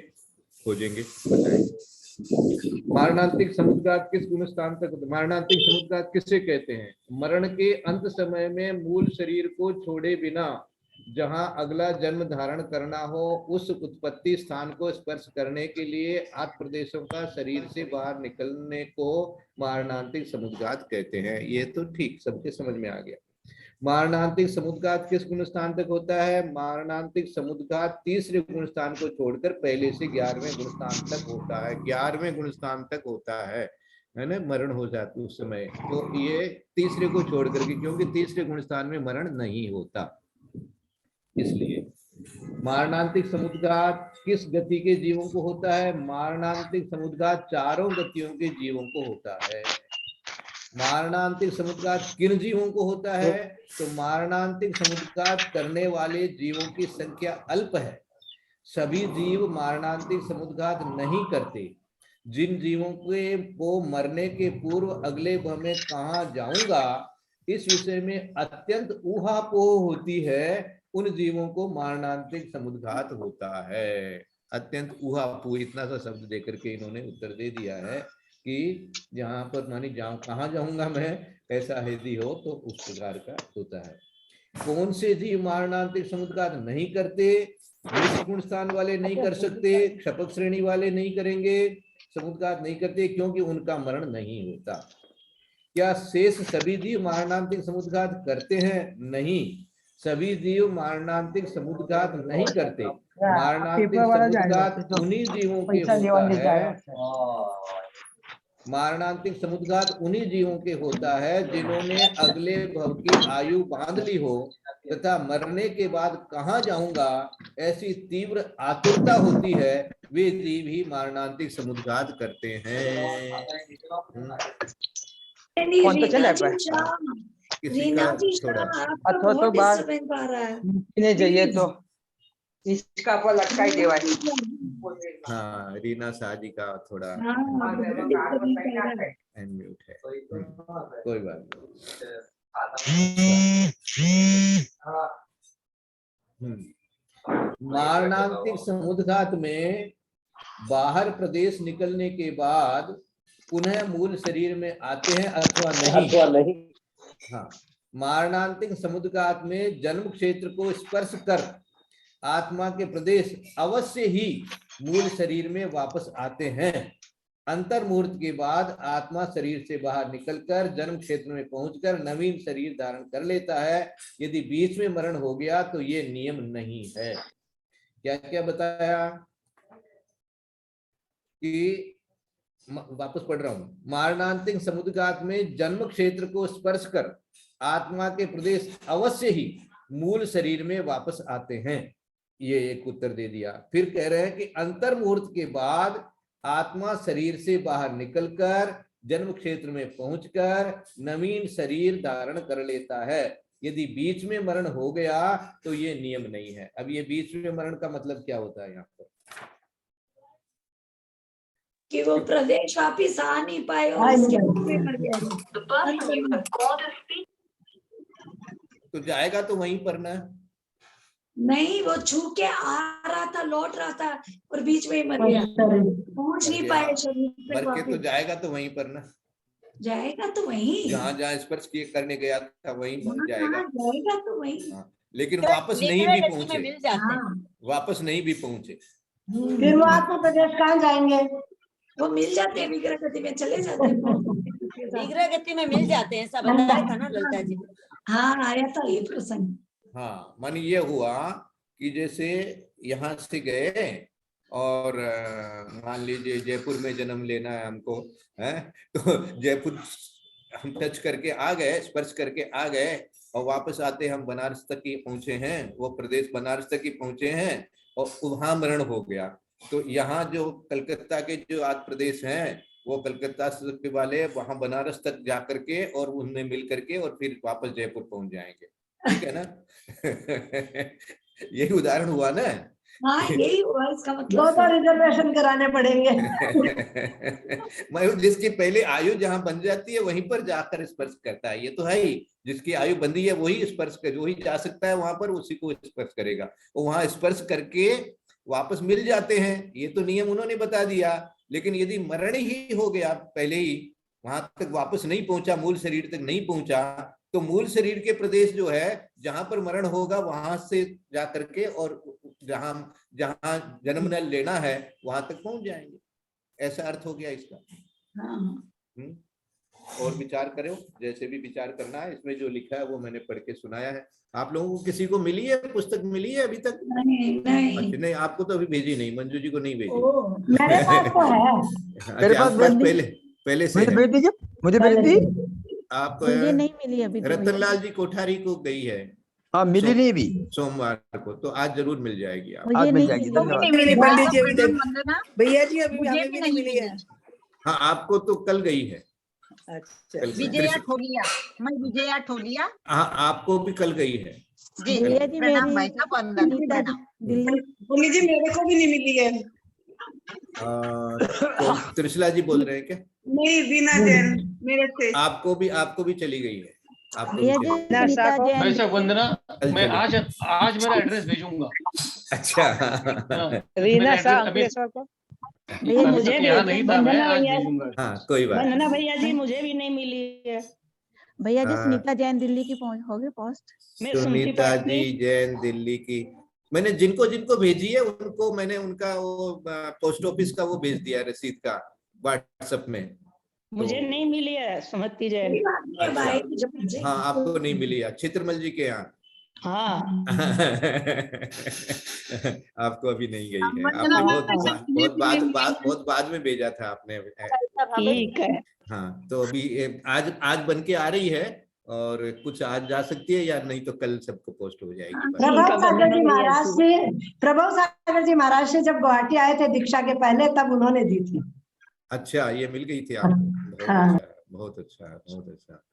Speaker 2: बताएंगे। मारणांतिक समुद्घात किस गुण स्थान तक होता है? मारणांतिक समुद्घात किसे कहते हैं? मरण के अंत समय में मूल शरीर को छोड़े बिना जहां अगला जन्म धारण करना हो, उस उत्पत्ति स्थान को स्पर्श करने के लिए आत्म प्रदेशों का शरीर से बाहर निकलने को मारणांतिक समुद्घात कहते हैं। ये तो ठीक सबके समझ में आ गया। मारणांतिक समुद्घात किस गुण स्थान तक होता है? मारणांतिक समुद्घात तीसरे गुण स्थान को छोड़कर पहले से 11वें गुण स्थान तक होता है। 11वें गुण स्थान तक होता है ना, मरण हो जाती उस समय। तो ये तीसरे को छोड़ करके, क्योंकि तीसरे गुण स्थान में मरण नहीं होता, इसलिए। मारणांतिक समुद्घात किस गति के जीवों को होता है? मारणांतिक समुद्घात चारों गतियों के जीवों को होता है। मारणांतिक समुद्घात किन जीवों को होता है? तो मारणांतिक समुद्घात करने वाले जीवों की संख्या अल्प है। सभी जीव मारणांतिक समुद्घात नहीं करते। जिन जीवों के को मरने के पूर्व अगले भव में कहां जाऊंगा इस विषय में अत्यंत ऊहापोह होती है, उन जीवों को मारणांतिक समुद्घात होता है। अत्यंत ऊहापोह, इतना सा शब्द देकर के इन्होंने उत्तर दे दिया है कि जहां पर मानी कहाँ जाऊंगा मैं, ऐसा यदि हो तो उस प्रकार का होता है। कौन से जीव मारणांतिक समुद्घात नहीं करते? गुण स्थान वाले नहीं कर सकते, क्षपक श्रेणी वाले नहीं करेंगे, समुद्घात नहीं करते क्योंकि उनका मरण नहीं होता। क्या शेष सभी जीव मारणांतिक समुद्घात करते हैं? नहीं, सभी जीव मारणांतिक समुद्घात नहीं करते। मारणांतिक समुद्घात उन्हीं जीवों के होता है, मारणांतिक समुद्घात उन्हीं जीवों के होता है जिन्होंने अगले भव की आयु बांध ली हो तथा मरने के बाद कहाँ जाऊंगा ऐसी तीव्र आतुरता होती है, वे जीव ही मारणांतिक समुद्घात करते हैं।
Speaker 8: कौन तो चला है?
Speaker 2: किसी का थोड़ा
Speaker 8: अथवा तो बार नहीं चाहिए तो इसका पर लटकाई देवाई।
Speaker 2: हाँ, रीना शाह जी का थोड़ा अनम्यूट है, कोई बात नहीं। मारणांतिक समुद्घात में बाहर प्रदेश निकलने के बाद पुनः मूल शरीर में आते हैं अथवा नहीं। हाँ, मारणांतिक समुद्घात में जन्म क्षेत्र को स्पर्श कर आत्मा के प्रदेश अवश्य ही मूल शरीर में वापस आते हैं। अंतर मुहूर्त के बाद आत्मा शरीर से बाहर निकलकर जन्म क्षेत्र में पहुंचकर नवीन शरीर धारण कर लेता है। यदि बीच में मरण हो गया तो ये नियम नहीं है। क्या क्या बताया कि वापस पढ़ रहा हूं, मारणांतिक समुद्घात में जन्म क्षेत्र को स्पर्श कर आत्मा के प्रदेश अवश्य ही मूल शरीर में वापस आते हैं। ये एक उत्तर दे दिया। फिर कह रहे हैं कि अंतर मुहूर्त के बाद आत्मा शरीर से बाहर निकलकर जन्म क्षेत्र में पहुंचकर नवीन शरीर धारण कर लेता है। यदि बीच में मरण हो गया तो ये नियम नहीं है। अब ये बीच में मरण का मतलब क्या होता है यहाँ पर?
Speaker 9: कि वो प्रदेश वापिस आ नहीं पाए और इसके में मर गया।
Speaker 2: तो जाएगा तो वहीं पर ना?
Speaker 9: नहीं, वो छू के आ रहा था, लौट रहा था और बीच में ही मर गया, पहुंच नहीं पाए शरीर
Speaker 2: मर के। तो जाएगा तो वहीं पर ना?
Speaker 9: जाएगा तो वहीं,
Speaker 2: जहाँ जहाँ स्पर्श किए करने गया था वहीं जाएगा।
Speaker 9: जाएगा तो वहीं।
Speaker 2: लेकिन वापस नहीं भी पहुंचे, वापस नहीं भी पहुंचे,
Speaker 3: फिर वो आत्मा प्रदेश कहाँ जाएंगे?
Speaker 9: वो मिल जाते हैं, विग्रह गति में चले जाते हैं।
Speaker 10: विग्रह गति में मिल जाते हैं, सब बताया था ना ललिता जी।
Speaker 9: हाँ, आया था ये प्रसंग।
Speaker 2: हाँ, मन ये हुआ कि जैसे यहाँ से गए और मान लीजिए जयपुर में जन्म लेना है हमको, है तो जयपुर हम टच करके आ गए, स्पर्श करके आ गए और वापस आते हम बनारस तक ही पहुंचे हैं, वो प्रदेश बनारस तक ही पहुंचे हैं और वहां मरण हो गया। तो यहाँ जो कलकत्ता के जो आज प्रदेश हैं वो कलकत्ता से वाले वहां बनारस तक जा करके और उनमें मिल करके और फिर वापस जयपुर पहुंच जाएंगे। ठीक है ना? यही उदाहरण हुआ ना?
Speaker 9: हाँ, यही हुआ। इसका मतलब
Speaker 3: दो बार रिजर्वेशन कराने पड़ेंगे।
Speaker 2: मैं जिसकी पहले आयु जहाँ बन जाती है वहीं पर जाकर स्पर्श करता है। ये तो है ही, जिसकी आयु बंधी है वही स्पर्श कर, वही जा सकता है वहां पर, उसी को स्पर्श करेगा। वो वहां स्पर्श करके वापस मिल जाते हैं। ये तो नियम उन्होंने बता दिया। लेकिन यदि मरण ही हो गया पहले ही, वहां तक वापस नहीं पहुंचा, मूल शरीर तक नहीं पहुंचा, तो मूल शरीर के प्रदेश जो है जहां पर मरण होगा वहां से जा करके और जहां जहां जन्म न लेना है वहां तक पहुंच जाएंगे। ऐसा अर्थ हो गया इसका। और विचार करो, जैसे भी विचार करना है। इसमें जो लिखा है वो मैंने पढ़ के सुनाया है। आप लोगों को किसी को मिली है, पुस्तक मिली है अभी तक?
Speaker 9: नहीं।
Speaker 2: अच्छा, नहीं, आपको तो अभी भेजी नहीं, मंजू जी को नहीं भेजी।
Speaker 3: मेरे पास तो है।
Speaker 2: मेरे पास पहले से
Speaker 8: मुझे भेज दीजिए, मुझे भेज दीजिए।
Speaker 2: आप
Speaker 1: मुझे नहीं मिली अभी।
Speaker 2: रतनलाल जी कोठारी को गई है।
Speaker 8: हाँ, मिली नहीं भी,
Speaker 2: सोमवार को, तो आज जरूर मिल जाएगी। आप
Speaker 8: आज मिल जाएगी।
Speaker 6: भैया जी अभी हमें भी नहीं मिली है।
Speaker 2: हाँ, आपको तो कल गई है।
Speaker 6: अच्छा,
Speaker 5: विजया ठोलिया, मैं विजया ठोलिया।
Speaker 2: हाँ, आपको भी कल गई है
Speaker 5: जी। प्रणाम भाई साहब, वंदन, प्रणाम।
Speaker 7: बोली जी मेरे को भी नहीं मिली है।
Speaker 2: तो त्रिशला जी बोल रहे हैं क्या?
Speaker 7: नहीं, बिना जैन मेरे से।
Speaker 2: आपको भी चली गई है। आपको
Speaker 11: वंदना, मैं आज मेरा एड्रेस भेजूंगा।
Speaker 2: अच्छा,
Speaker 11: रीना को मुझे यहाँ नहीं था, मैं आज भेजूंगा।
Speaker 2: हाँ, कोई बात।
Speaker 10: वंदना भैया जी मुझे भी नहीं मिली है।
Speaker 1: भैया जी
Speaker 2: हाँ।
Speaker 1: सुनीता जैन दिल्ली की हो गए पोस्ट।
Speaker 2: सुनीता जी जैन दिल्ली की, मैंने जिनको जिनको भेजी है उनको मैंने उनका वो पोस्ट ऑफिस का वो भेज दिया रसीद का व्हाट्सएप में।
Speaker 4: मुझे नहीं मिली है सुमति जैन।
Speaker 2: अच्छा, हाँ आपको नहीं मिली है, चित्रमल जी के यहाँ।
Speaker 4: हाँ
Speaker 2: आपको अभी नहीं गई है, आपने बहुत बाद में भेजा था आपने।
Speaker 4: ठीक है।
Speaker 2: हाँ तो अभी आज बन के आ रही है, और कुछ आज जा सकती है या नहीं तो कल सबको पोस्ट हो जाएगी।
Speaker 3: प्रभव सागर जी महाराज से जब गुवाहाटी आए थे दीक्षा के पहले, तब उन्होंने दी थी।
Speaker 2: अच्छा, ये मिल गई थी आपको। बहुत अच्छा, बहुत अच्छा।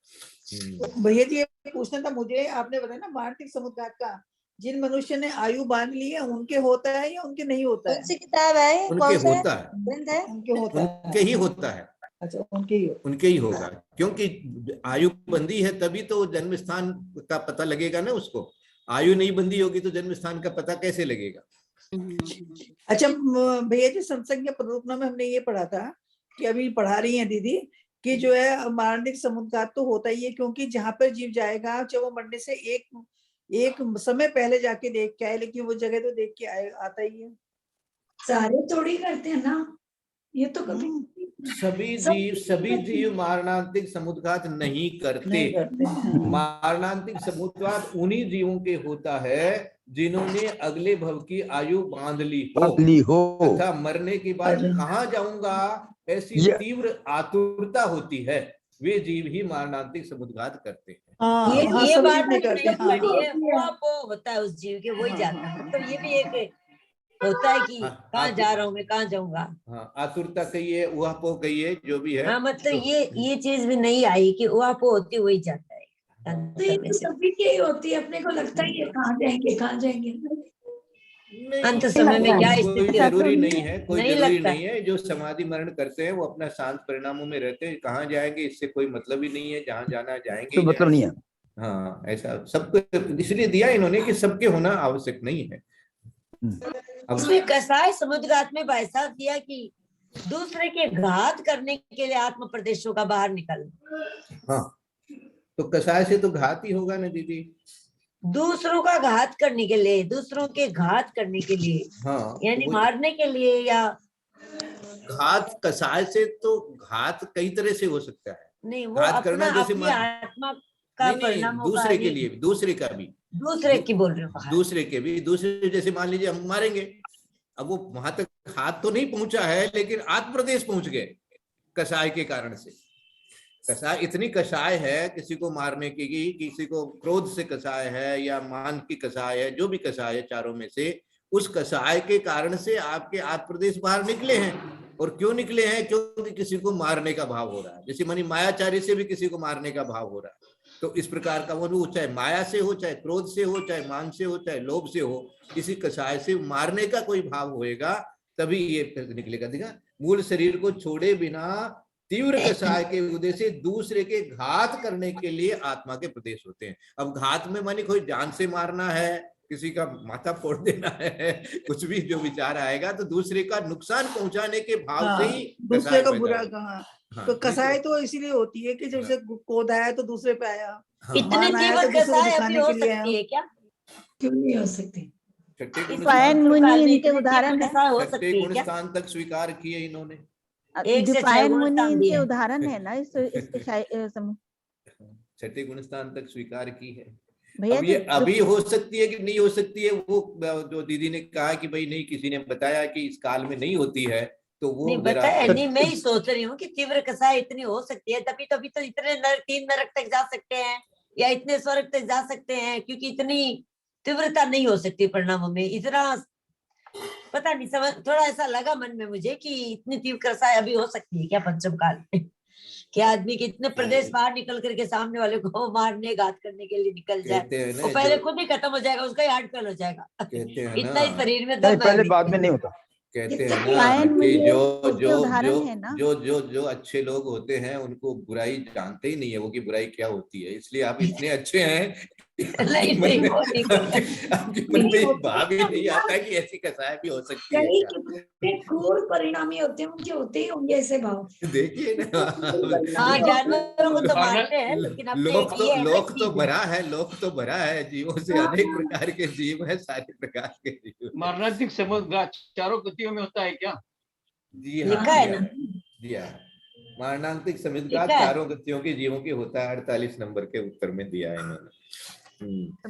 Speaker 6: भैया जी पूछना था मुझे, आपने बताया ना मार्तिक समुद्घात का, जिन मनुष्य ने आयु बांध ली है उनके होता है या उनके नहीं होता है?
Speaker 10: कौन सी किताब है?
Speaker 2: उनके होता है,
Speaker 6: उनके
Speaker 2: ही होता है।
Speaker 6: अच्छा,
Speaker 2: उनके ही होगा, क्योंकि आयु बंदी है तभी तो जन्म स्थान का पता लगेगा ना उसको। आयु नहीं बंदी होगी तो जन्म स्थान का पता कैसे लगेगा?
Speaker 6: अच्छा भैया जी, सत्संग के प्ररूपना में हमने ये पढ़ा था कि अभी पढ़ा रही हैं दीदी कि जो है मारणिक समुद्घात तो होता ही है, क्योंकि जहाँ पर जीव जाएगा जब वो मरने से एक समय पहले जाके देख के आए, लेकिन वो जगह तो देख के आता ही है।
Speaker 9: सारे थोड़ी करते हैं ना, ये तो कभी
Speaker 2: सभी जीव मारणांतिक समुद्घात नहीं करते। मारणांतिक समुद्घात उन्हीं जीवों के होता है जिन्होंने अगले भव की आयु बांध ली हो तथा मरने के बाद कहाँ जाऊंगा ऐसी तीव्र आतुरता होती है, वे जीव ही मारणांतिक समुद्घात करते हैं।
Speaker 10: ये बात नहीं पड़ी है, वो होता है उस जीव के, वही जाता है। तो ये भी एक होता है कि कहाँ जा रहा हूँ मैं, कहाँ जाऊंगा।
Speaker 2: हाँ, आतुरता कहिए, उहापो कहिए, जो भी है।
Speaker 10: हाँ, मतलब ये चीज भी नहीं आई कि उहापो होती वही जाता है।
Speaker 9: तो ये तो सभी की ही होती है, अपने को लगता है ये कहाँ जाएंगे।
Speaker 10: अंत समय में क्या
Speaker 2: कोई जरूरी नहीं है, कोई जरूरी नहीं है। जो समाधि मरण करते हैं वो अपना शांत परिणामों में रहते हैं, कहाँ जाएंगे इससे कोई मतलब ही नहीं है, जहाँ जाना जाएंगे।
Speaker 12: तो मतलब नहीं है।
Speaker 2: हाँ, ऐसा सबको इसलिए दिया इन्होंने कि सबके होना आवश्यक नहीं है।
Speaker 10: इसमें कसाय समुद्घात में भाई साहब दिया कि दूसरे के घात करने के लिए आत्म प्रदेशों का बाहर निकलना।
Speaker 2: हाँ, तो कसाय से तो घात ही होगा ना दीदी,
Speaker 10: दूसरों का घात करने के लिए, दूसरों के घात करने के लिए। हाँ, यानी मारने के लिए। या
Speaker 2: घात कसाय से तो घात कई तरह से हो सकता है।
Speaker 10: नहीं, वो अपना अपनी आत्मा का परिणाम होगा।
Speaker 2: दूसरे के लिए, दूसरे का भी,
Speaker 10: दूसरे की बोल रहे हो,
Speaker 2: दूसरे के भी, दूसरे जैसे मान लीजिए हम मारेंगे, अब वो वहां तक हाथ तो नहीं पहुंचा है लेकिन आत्म प्रदेश पहुंच गए कसाय के कारण से। कसाय इतनी कसाय है किसी को मारने की, किसी को क्रोध से कसाय है या मान की कसाय है, जो भी कसाय है चारों में से, उस कसाय के कारण से आपके आत्म प्रदेश बाहर निकले हैं। और क्यों निकले हैं? क्योंकि किसी को मारने का भाव हो रहा है। जैसे मानी मायाचारी से भी किसी को मारने का भाव हो रहा है, तो इस प्रकार का वो चाहे माया से हो, चाहे क्रोध से हो, चाहे मान से हो, चाहे लोभ से हो, किसी कसाय से मारने का कोई भाव होएगा तभी ये निकलेगा। देखा, मूल शरीर को छोड़े बिना तीव्र कसाय के उद्देश्य से दूसरे के घात करने के लिए आत्मा के प्रदेश होते हैं। अब घात में मानी कोई जान से मारना है, किसी का माथा फोड़ देना है, कुछ भी जो विचार आएगा तो दूसरे का नुकसान पहुंचाने के भाव से ही
Speaker 6: दूसरे का बुरा कहा। तो कसाय तो इसीलिए होती है कि जैसे क्रोध आया तो दूसरे पे आया।
Speaker 10: इतने तीव्र कसाय अभी हो सकती है क्या?
Speaker 9: क्यों नहीं हो सकती?
Speaker 1: इनके उदाहरण
Speaker 2: छठे गुण स्थान तक स्वीकार किए इन्होंने।
Speaker 1: मुनि इनके उदाहरण है ना
Speaker 2: छठे गुण स्थान तक स्वीकार की है।
Speaker 1: भैया
Speaker 2: अब ये अभी हो सकती है कि नहीं हो सकती है, वो जो दीदी ने कहा कि भाई नहीं, किसी ने बताया कि इस काल में नहीं होती है, तो वो
Speaker 10: नहीं बताया नहीं। मैं ही सोच रही हूँ कि तीव्र कसाय इतनी हो सकती है, तभी तो इतने नरक, 3 नरक तक जा सकते हैं या इतने स्वर्ग तक जा सकते हैं, क्योंकि इतनी तीव्रता नहीं हो सकती परिणामों में। इतना पता नहीं, समझ थोड़ा ऐसा लगा मन में मुझे कि इतनी तीव्र कसाय अभी हो सकती है क्या पंचम काल में, कि आदमी के इतने प्रदेश बाहर निकल करके सामने वाले को मारने, घात करने के लिए निकल जाए। वो पहले खुद ही खत्म हो जाएगा, उसका ही हार्ट फेल हो जाएगा। इतना ही शरीर में दम
Speaker 12: पहले बाद में नहीं होता।
Speaker 2: कहते हैं ना कि जो अच्छे लोग होते हैं उनको बुराई जानते ही नहीं है वो कि बुराई क्या होती है। इसलिए आप इतने अच्छे हैं
Speaker 10: नहीं नहीं वो नहीं बोला।
Speaker 2: आपके मन में ये भाव ही नहीं आता कि ऐसी कसाय भी हो सकती है
Speaker 9: कई
Speaker 2: क्या?
Speaker 9: कितने क्रूर परिणामी होते हैं, उनके होते ही होंगे ऐसे भाव।
Speaker 2: देखिए ना,
Speaker 10: हाँ जानवरों को तो मारते हैं, लेकिन अपने
Speaker 2: लोक
Speaker 10: ये है ना
Speaker 2: लोक तो
Speaker 10: चीज।
Speaker 2: भरा है, लोक तो भरा है जीवों से, अनेक प्रकार के जीव है, सारे प्रकार के जीव।
Speaker 11: मरणांतिक समुद्घात चारों गतियों में होता है क्या?
Speaker 2: जी हाँ,
Speaker 10: लिखा है
Speaker 2: जी
Speaker 10: ना?
Speaker 2: हाँ, जी हाँ। मरणांतिक समुद्घात
Speaker 10: लिखा है।
Speaker 2: चारों गतियों के जीवों की होता है, 48 नंबर के उत्तर में दिया है इन्होंने।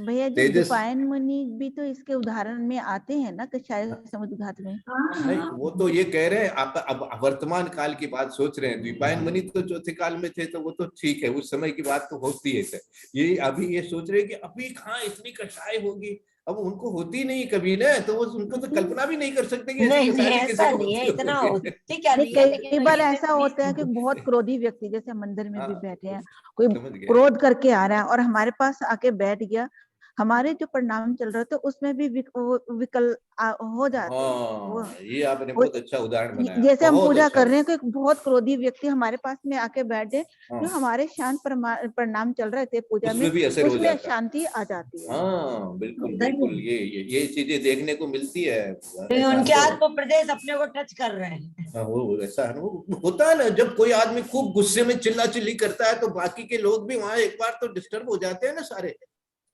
Speaker 1: भैया जो
Speaker 2: तेजस,
Speaker 1: डिवाइन मुनि भी तो इसके उदाहरण में आते हैं ना कषाय समुद्घात में।
Speaker 2: नहीं वो तो ये कह रहे हैं, आप अब वर्तमान काल की बात सोच रहे हैं। द्विपायन मुनि तो चौथे काल में थे, तो वो तो ठीक है, उस समय की बात तो होती है। ये अभी ये सोच रहे हैं कि अभी कहाँ इतनी कषाय होगी, अब उनको होती नहीं कभी ना, तो वो उनको तो कल्पना भी नहीं कर सकते कि
Speaker 10: नहीं
Speaker 2: ऐसी
Speaker 10: नहीं
Speaker 2: कषाय किसी
Speaker 10: ऐसा
Speaker 2: को
Speaker 10: नहीं है,
Speaker 2: होती
Speaker 10: इतना
Speaker 2: होगी।
Speaker 10: होती क्या
Speaker 1: नहीं,
Speaker 10: नहीं है,
Speaker 1: कई बार
Speaker 10: लेकिन
Speaker 1: ऐसा होता है कि बहुत क्रोधी व्यक्ति, जैसे मंदिर में भी
Speaker 2: हाँ,
Speaker 1: बैठे हैं, कोई
Speaker 2: समझ गया।
Speaker 1: क्रोध करके आ रहा है और हमारे पास आके बैठ गया, हमारे जो परिणाम चल रहे थे उसमें भी विकल हो जाते हैं।
Speaker 2: हाँ, ये आपने
Speaker 1: वो-
Speaker 2: बहुत अच्छा उदाहरण बनाया,
Speaker 1: जैसे हम
Speaker 2: बहुत
Speaker 1: पूजा
Speaker 2: अच्छा।
Speaker 1: कर रहे हैं कि एक बहुत क्रोधी व्यक्ति हमारे पास में आके बैठ जाए,
Speaker 2: हाँ,
Speaker 1: जो हमारे शांत परिणाम चल रहे थे पूजा में,
Speaker 2: उसमें भी असर हो
Speaker 1: उसमें
Speaker 2: जाता है।
Speaker 1: शांति आ जाती है।
Speaker 2: हाँ बिल्कुल बिल्कुल, ये चीजें देखने को मिलती है।
Speaker 10: क्योंकि
Speaker 2: ऐसा
Speaker 10: उनके
Speaker 2: अनुभव-
Speaker 10: आत्म प्रदेश अपने को टच कर रहे हैं।
Speaker 2: हाँ, वो ऐसा अनुभव होता है ना, जब कोई आदमी खूब गुस्से में चिल्ला चिल्ली करता है, तो बाकी के लोग भी वहां एक बार तो डिस्टर्ब हो जाते हैं ना सारे।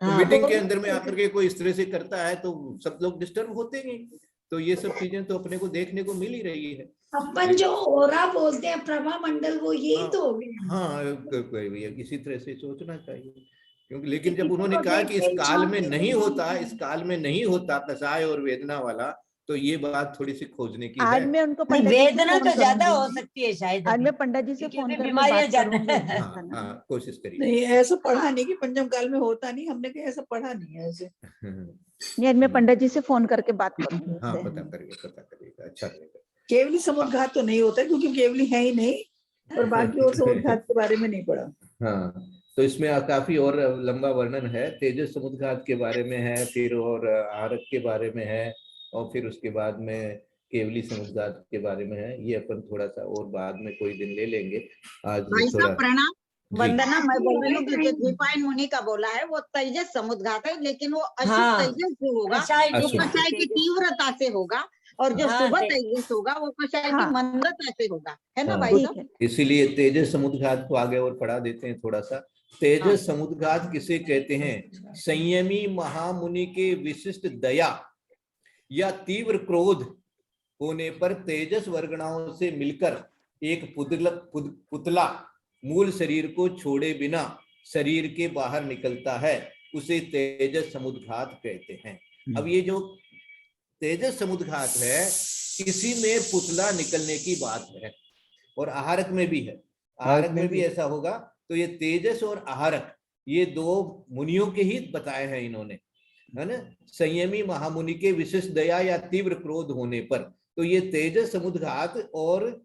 Speaker 2: तो
Speaker 10: हाँ,
Speaker 2: मीटिंग के अंदर में आकर के कोई इस तरह से करता है, तो सब लोग डिस्टर्ब होते ही। तो ये सब चीजें तो अपने को देखने को मिल ही रही है।
Speaker 9: अपन जो ओरा बोलते हैं, प्रभा मंडल, वो यही
Speaker 2: हाँ,
Speaker 9: तो हो गया।
Speaker 2: हाँ, भैया इसी तरह से सोचना चाहिए। क्योंकि लेकिन जब
Speaker 9: किसी
Speaker 2: उन्होंने
Speaker 9: को
Speaker 2: कहा कि इस
Speaker 9: देखते ही
Speaker 2: काल में
Speaker 9: छाती
Speaker 2: नहीं
Speaker 9: फूलती
Speaker 2: होता,
Speaker 9: है।
Speaker 2: इस काल में नहीं होता कसाय और वेदना वाला, तो ये बात थोड़ी सी खोजने की
Speaker 1: आज
Speaker 2: है।
Speaker 1: मैं उनको
Speaker 10: नहीं,
Speaker 1: पंडित जी से
Speaker 10: वेदना
Speaker 1: फोन
Speaker 10: तो ज्यादा हो
Speaker 1: करूंगी,
Speaker 10: सकती है शायद
Speaker 1: आज
Speaker 10: अभी,
Speaker 1: मैं पंडित जी से
Speaker 10: क्योंकि
Speaker 1: फोन
Speaker 10: अभी
Speaker 1: करके
Speaker 10: बीमारियां
Speaker 1: बात
Speaker 10: ज्यादा
Speaker 1: करूंगी
Speaker 10: है।
Speaker 1: इसका
Speaker 2: हाँ,
Speaker 1: ना।
Speaker 2: हाँ, कोशिश करिए।
Speaker 6: नहीं, ऐसा पढ़ा नहीं कि पंचम काल में होता नहीं, हमने कहीं ऐसा पढ़ा नहीं है ऐसे।
Speaker 1: नहीं, आज मैं पंडित जी से फोन करके बात करूंगी
Speaker 2: हाँ,
Speaker 1: उससे।
Speaker 2: पता करिएगा, अच्छा रहेगा।
Speaker 6: केवली समुद्घात तो नहीं होता, क्योंकि केवली है ही नहीं, और बाकी और समुद्घात के बारे में नहीं पढ़ा।
Speaker 2: हाँ, तो इसमें काफी और लंबा वर्णन है, तेजस समुद्घात के बारे में है, फिर और आरक के बारे में है, और फिर उसके बाद में केवली समुद्घात के बारे में है। ये अपन थोड़ा सा और बाद में कोई दिन ले लेंगे। आज
Speaker 5: भाई
Speaker 2: थोड़ा
Speaker 5: साहब प्रणाम।
Speaker 2: जी।
Speaker 5: वंदना, मैं बोल रही हूँ कि जो द्विपायन मुनि का बोला है वो तेजस समुद्घात है, लेकिन वो अशुभ
Speaker 10: हाँ,
Speaker 5: तेजस जो होगा
Speaker 10: कषाय
Speaker 5: वो
Speaker 10: नहीं है,
Speaker 5: कषाय की
Speaker 10: तेजस।
Speaker 5: तीव्रता से होगा, और जो
Speaker 10: हाँ,
Speaker 5: शुभ तेजस होगा वो कषाय की
Speaker 1: हाँ।
Speaker 5: मंदता से होगा, है ना
Speaker 2: हाँ,
Speaker 5: भाई
Speaker 1: ठीक
Speaker 5: साहब?
Speaker 1: है।
Speaker 2: इसीलिए तेजस समुद्घात को आगे और पढ़ा देते हैं थोड़ा सा। तेजस समुद्घात किसे कहते हैं? संयमी महामुनि के विशिष्ट दया या तीव्र क्रोध होने पर तेजस वर्गणाओं से मिलकर एक पुतला मूल शरीर को छोड़े बिना शरीर के बाहर निकलता है, उसे तेजस समुद्घात कहते हैं। अब ये जो तेजस समुद्घात है, इसी में पुतला निकलने की बात है, और आहारक में भी है। आहारक में भी ऐसा होगा। तो ये तेजस और आहारक, ये दो मुनियों के ही बताए हैं इन्होंने, है ना। संयमी महामुनि के विशिष्ट दया या तीव्र क्रोध होने पर, तो ये तेजस समुद्घात और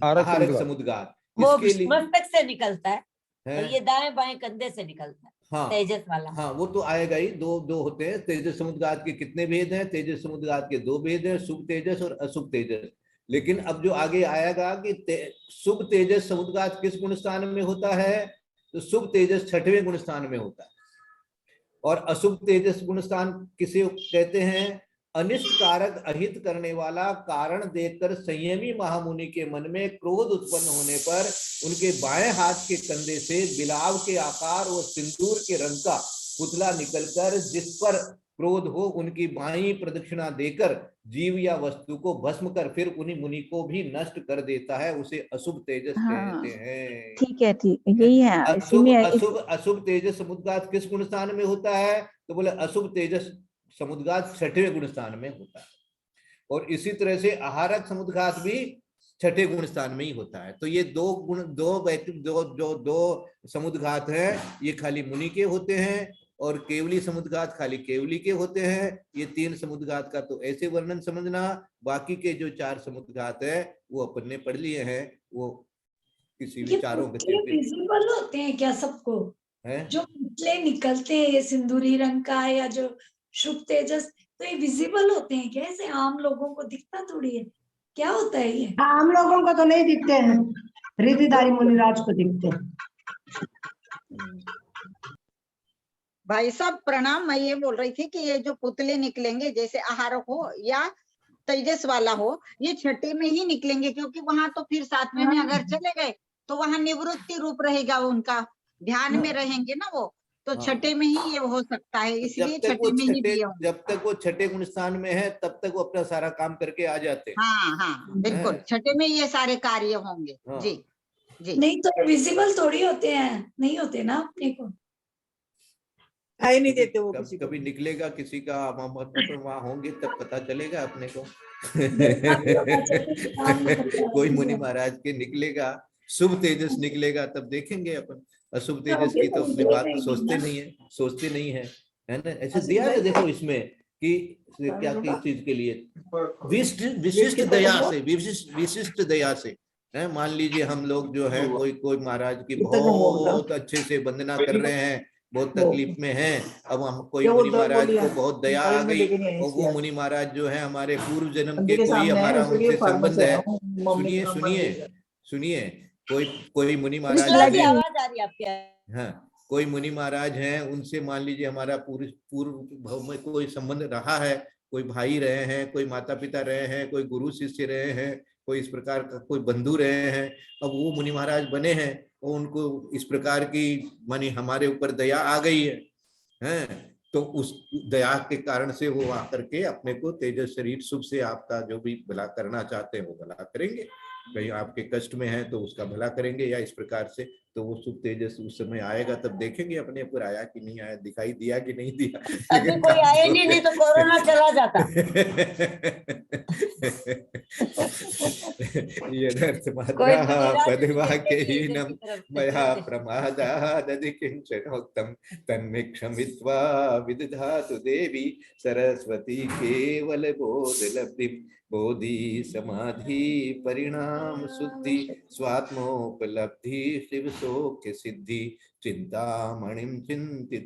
Speaker 2: आहारक समुद्घात,
Speaker 10: वो
Speaker 2: इसके लिए
Speaker 10: मस्तक से निकलता है,
Speaker 2: है।
Speaker 10: और ये दाएं बाएं कंधे से निकलता है।
Speaker 2: हाँ,
Speaker 10: तेजस वाला।
Speaker 2: हाँ, वो तो आएगा ही। दो होते हैं तेजस समुद्घात के। कितने भेद हैं? तेजस समुद्घात के 2 भेद हैं, शुभ तेजस और अशुभ तेजस। लेकिन अब जो आगे आएगा कि शुभ तेजस समुद्घात किस गुण स्थान में होता है, तो शुभ तेजस 6वें गुण स्थान में होता है। और अशुभ तेजस गुण स्थान किसे कहते हैं? अनिष्ट कारक अहित करने वाला कारण देखकर संयमी महामुनि के मन में क्रोध उत्पन्न होने पर उनके बाएं हाथ के कंधे से बिलाव के आकार और सिंदूर के रंग का पुतला निकलकर जिस पर क्रोध हो उनकी बाईं प्रदक्षिणा देकर जीव या वस्तु को भस्म कर फिर उन्हीं मुनि को भी नष्ट कर देता है, उसे अशुभ तेजस
Speaker 1: हाँ,
Speaker 2: कहते हैं।
Speaker 1: ठीक है, ठीक, यही है इसी में।
Speaker 2: अशुभ तेजस समुद्घात किस गुण स्थान में होता है? तो बोले अशुभ तेजस समुद्घात 6वें गुण स्थान में होता है। और इसी तरह से आहारक समुद्घात भी 6ठे गुण स्थान में ही होता है। तो ये दो समुद्घात हैं, ये खाली मुनि के होते हैं, और केवली समुद्घात खाली केवली के होते हैं। ये 3 समुद्घात का तो ऐसे वर्णन समझना। बाकी के जो 4 समुद्घात है वो अपन ने पढ़ लिए हैं, वो किसी भी चारों
Speaker 9: विजिबल होते हैं क्या सबको?
Speaker 2: है?
Speaker 9: जो पुतले निकलते हैं ये सिंदूरी रंग का या जो शुभ तेजस, तो ये विजिबल होते हैं क्या? ऐसे आम लोगों को दिखता थोड़ी है, क्या होता है ये?
Speaker 3: आम लोगों को तो नहीं दिखते हैं, रिद्धिधारी मुनिराज को दिखते हैं।
Speaker 5: भाई साहब प्रणाम। मैं ये बोल रही थी कि ये जो पुतले निकलेंगे, जैसे आहार हो या तेजस वाला हो, ये छठे में ही निकलेंगे, क्योंकि वहां तो फिर सातवें में अगर चले गए तो वहां निवृत्ति रूप रहेगा उनका, ध्यान में रहेंगे ना वो, तो
Speaker 2: हाँ।
Speaker 5: छठे में ही ये हो सकता है, इसलिए
Speaker 2: जब तक वो
Speaker 5: छठे में ही
Speaker 2: छठे
Speaker 5: दिए होंगे।
Speaker 2: जब तक वो छठे गुण स्थान में है तब तक वो अपना सारा काम करके आ जाते हैं।
Speaker 5: हाँ हाँ बिल्कुल,
Speaker 2: हैं?
Speaker 5: छठे में ये सारे कार्य होंगे।
Speaker 2: हाँ।
Speaker 5: जी जी।
Speaker 9: नहीं तो विजिबल थोड़ी होते हैं, नहीं होते ना अपने को।
Speaker 6: आए नहीं देते वो
Speaker 2: कब
Speaker 6: किसी को।
Speaker 2: कभी निकलेगा किसी का, हम वहां होंगे तब पता चलेगा अपने को।
Speaker 9: देखना भी होना चाहिए कि काम में करता है।
Speaker 2: कोई मुनि महाराज के निकलेगा, शुभ तेजस निकलेगा तब देखेंगे अपन। अशुभ तेजस की तो अपनी बात तो सोचते नहीं है, है ना। ऐसे दिया है देखो इसमें कि क्या किस चीज के लिए, विशिष्ट दया से, विशिष्ट दया से है। मान लीजिए हम लोग जो है कोई महाराज की बहुत अच्छे से वंदना कर रहे हैं, बहुत तकलीफ में हैं, अब हम कोई मुनि महाराज को बहुत दया आ गई, और वो मुनि महाराज जो है हमारे पूर्व जन्म के कोई हमारा उनसे संबंध है। सुनिए सुनिए सुनिए, कोई मुनि महाराज
Speaker 10: विश्वास की
Speaker 2: चले,
Speaker 10: आवाज आ रही है आपके।
Speaker 2: हाँ कोई मुनि महाराज हैं, उनसे मान लीजिए हमारा पूर्व भव में कोई संबंध रहा है, कोई भाई रहे हैं, कोई माता पिता रहे हैं, कोई गुरु शिष्य रहे हैं, कोई इस प्रकार का कोई बंधु रहे हैं, अब वो मुनि महाराज बने हैं और उनको इस प्रकार की मानी हमारे ऊपर दया आ गई है, तो उस दया के कारण से वो आकर के अपने को तेजस शरीर शुभ से आपका जो भी भला करना चाहते हैं वो भला करेंगे। कहीं आपके कष्ट में है तो उसका भला करेंगे, या इस प्रकार से, तो वो शुभ तेजस उस समय आएगा तब देखेंगे अपने ऊपर आया कि नहीं आया, दिखाई दिया कि नहीं दिया।
Speaker 10: अभी कोई आए नहीं तो कोरोना चला जाता।
Speaker 2: यदर्थ
Speaker 10: कोई
Speaker 2: मात्रा
Speaker 10: निराश
Speaker 2: पदवाक्यहीनं मया प्रमादादधि किंचनोक्तं तन्मे क्षमित्वा विदधातु देवी सरस्वती केवल बोधलब्धिं बोधि समाधि परिणाम शुद्धि स्वात्मोपलब्धि शिव सौख्य सिद्धि चिंतामणिं चिंतित